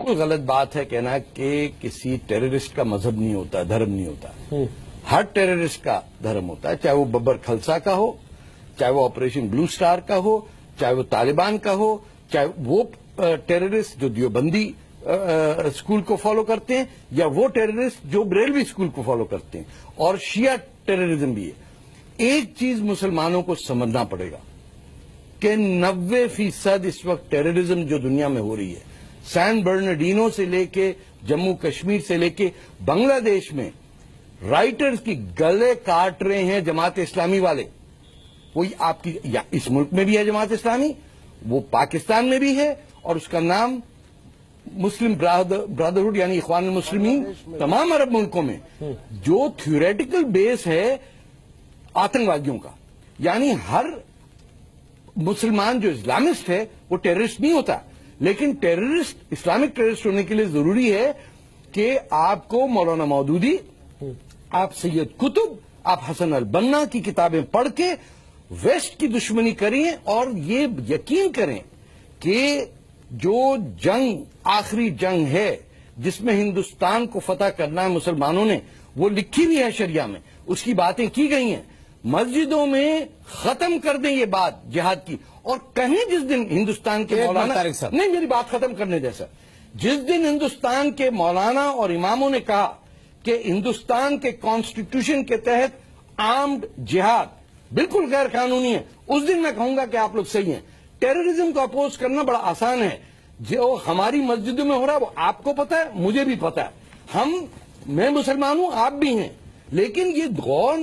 غلط بات ہے کہنا کہ کسی ٹیررسٹ کا مذہب نہیں ہوتا، دھرم نہیں ہوتا. ہر ٹیررسٹ کا دھرم ہوتا ہے، چاہے وہ ببر کھلسا کا ہو، چاہے وہ آپریشن بلو سٹار کا ہو، چاہے وہ طالبان کا ہو، چاہے وہ ٹیررسٹ جو دیوبندی اسکول کو فالو کرتے ہیں، یا وہ ٹیررسٹ جو بریلوی اسکول کو فالو کرتے ہیں، اور شیعہ ٹیررزم بھی ہے. ایک چیز مسلمانوں کو سمجھنا پڑے گا کہ 90% اس وقت ٹیررزم جو دنیا میں ہو رہی ہے، سین برنارڈینو سے لے کے جموں کشمیر سے لے کے بنگلہ دیش میں رائٹرز کی گلے کاٹ رہے ہیں جماعت اسلامی والے. کوئی آپ کی یا اس ملک میں بھی ہے جماعت اسلامی، وہ پاکستان میں بھی ہے، اور اس کا نام مسلم برادرہڈ یعنی اخوان المسلمین تمام عرب ملکوں میں، جو تھیوریٹیکل بیس ہے آتنکوادیوں کا. یعنی ہر مسلمان جو اسلامسٹ ہے وہ ٹیررسٹ نہیں ہوتا، لیکن ٹیررسٹ اسلامک ٹیررسٹ ہونے کے لیے ضروری ہے کہ آپ کو مولانا مودودی، آپ سید قطب، آپ حسن البنا کی کتابیں پڑھ کے ویسٹ کی دشمنی کریں اور یہ یقین کریں کہ جو جنگ آخری جنگ ہے جس میں ہندوستان کو فتح کرنا ہے مسلمانوں نے، وہ لکھی بھی ہے شریعہ میں، اس کی باتیں کی گئی ہیں. مسجدوں میں ختم کر دیں یہ بات جہاد کی، اور کہیں جس دن ہندوستان کے مولانا، نہیں میری بات ختم کرنے جیسا، جس دن ہندوستان کے مولانا اور اماموں نے کہا کہ ہندوستان کے کانسٹیٹیوشن کے تحت آرمڈ جہاد بالکل غیر قانونی ہے، اس دن میں کہوں گا کہ آپ لوگ صحیح ہیں. ٹیررزم کو اپوز کرنا بڑا آسان ہے، جو ہماری مسجدوں میں ہو رہا ہے وہ آپ کو پتا ہے، مجھے بھی پتا ہے. میں مسلمان ہوں، آپ بھی ہیں، لیکن یہ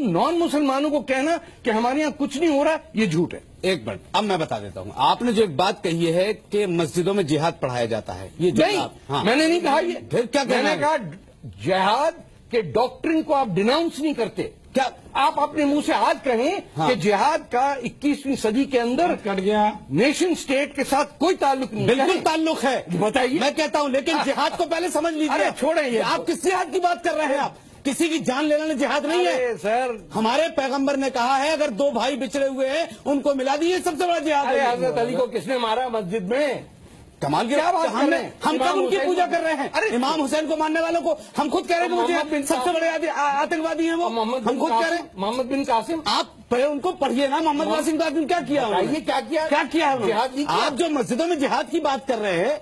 نان مسلمانوں کو کہنا کہ ہمارے یہاں کچھ نہیں ہو رہا یہ جھوٹ ہے. ایک منٹ، اب میں بتا دیتا ہوں. آپ نے جو ایک بات کہی ہے کہ مسجدوں میں جہاد پڑھایا جاتا ہے، یہ نہیں، میں نے نہیں کہا یہ. پھر کیا میں نے کہا جہاد کے ڈاکٹرن کو آپ ڈیناؤنس نہیں کرتے. کیا آپ اپنے منہ سے آج کہیں کہ جہاد کا 21ویں صدی کے اندر نیشن سٹیٹ کے ساتھ کوئی تعلق نہیں؟ بالکل تعلق ہے، بتائیے. میں کہتا ہوں، لیکن جہاد کو پہلے سمجھ لیجیے. چھوڑیں یہ، آپ کس جہاد کی بات کر رہے ہیں؟ آپ کسی کی جان لینا جہاد نہیں ہے سر. ہمارے ہمارے پیغمبر نے کہا ہے اگر دو بھائی بچھڑے ہوئے ہیں ان کو ملا دیجیے، سب سے بڑا جہاد ہے. حضرت علی کو کس نے مارا مسجد میں؟ کمال کی بات. ہم کب ان کی پوجا کر رہے ہیں؟ امام حسین کو ماننے والوں کو ہم خود کہہ رہے ہیں کہ وہ سب سے بڑے آتنکوادی ہیں. وہ ہم خود کہہ رہے ہیں. محمد بن قاسم، آپ ان کو پڑھیے نا. محمد قاسم قاسم کیا کیا انہوں نے؟ کیا کیا آپ جو مسجدوں میں جہاد کی بات کر رہے ہیں،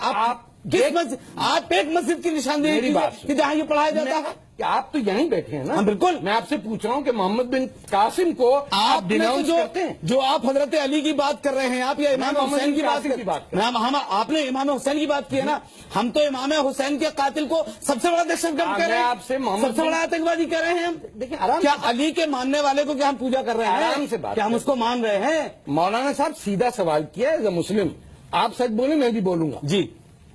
آپ ایک مسجد کی نشاندہی کہ جہاں یہ پڑھایا جاتا ہے. کہ آپ تو یہیں بیٹھے ہیں نا. بالکل. میں آپ سے پوچھ رہا ہوں کہ محمد بن قاسم کو آپ ڈیناؤنس کرتے ہیں؟ جو آپ حضرت علی کی بات کر رہے ہیں، آپ یا امام حسین کی بات کر رہے ہیں. آپ نے امام حسین کی بات کی ہے نا. ہم تو امام حسین کے قاتل کو سب سے بڑا دہشت گرد کہہ رہے ہیں، آپ سے سب سے بڑا آتنکوادی کہہ رہے ہیں. دیکھیں آرام، کیا علی کے ماننے والے کو کیا ہم پوجا کر رہے ہیں؟ آرام سے بات، کیا ہم اس کو مان رہے ہیں؟ مولانا صاحب سیدھا سوال کیا ہے. مسلم آپ سچ بولیں، میں بھی بولوں گا. جی،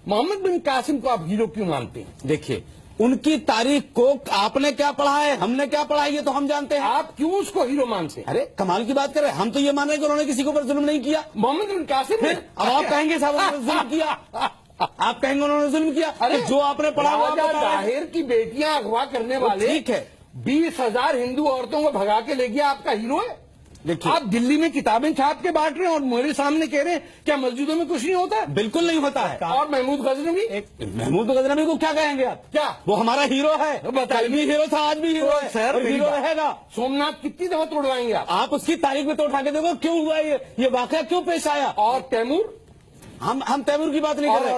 محمد بن قاسم کو آپ ہیرو کیوں مانتے ہیں؟ دیکھیے ان کی تاریخ کو آپ نے کیا پڑھا ہے، ہم نے کیا پڑھا ہے، یہ تو ہم جانتے ہیں. آپ کیوں اس کو ہیرو مانتے ہیں؟ ارے کمال کی بات کر رہے ہیں. ہم تو یہ مان رہے ہیں کہ انہوں نے کسی کے اوپر ظلم نہیں کیا. محمد بن قاسم نے. اب آپ کہیں گے صاحب انہوں نے ظلم کیا، آپ کہیں گے انہوں نے ظلم کیا. جو آپ نے پڑھا ہوا طاہر کی بیٹیاں اغوا کرنے والے، ٹھیک ہے، 20,000 ہندو عورتوں کو بھگا کے لے گیا، آپ کا ہیرو ہے؟ آپ دلی میں کتابیں چھاپ کے بانٹ رہے ہیں اور میرے سامنے کہہ رہے ہیں کیا مسجدوں میں کچھ نہیں ہوتا ہے؟ بالکل نہیں ہوتا ہے. اور محمود غزنوی، محمود غزنوی کو کیا کہیں گے آپ؟ کیا وہ ہمارا ہیرو ہے؟ کل بھی ہیرو تھا، آج بھی ہیرو ہے اور ہیرو رہے گا. سومناتھ کتنی دفعہ توڑوائیں گے آپ اس کی تاریخ میں تو اٹھا کے دیکھو کیوں ہوا یہ واقعہ کیوں پیش آیا. اور تیمور، ہم تیمور کی بات نہیں کر رہے.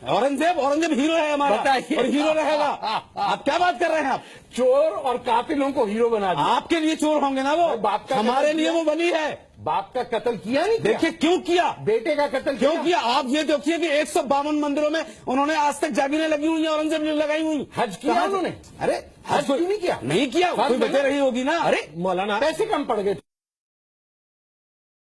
اورنگزیب ہیرو ہے ہمارا اور ہیرو رہے گا. آپ کیا بات کر رہے ہیں؟ آپ چور اور قاتلوں کو ہیرو بنا دیا. آپ کے لیے چور ہوں گے نا وہ، ہمارے لیے وہ بنی ہے. باپ کا قتل کیا نہیں؟ دیکھیے کیوں کیا، بیٹے کا قتل کیوں کیا. آپ یہ دیکھیے کہ 152 مندروں میں انہوں نے آج تک جاگیریں لگی ہوئی ہیں، اورنگزیب نے لگائی ہوئی. حج کیا انہوں نے؟ ارے حج کیوں نہیں کیا؟ نہیں کیا، کوئی بچے رہی ہوگی نا. ارے مولانا پیسے کم پڑ گئے.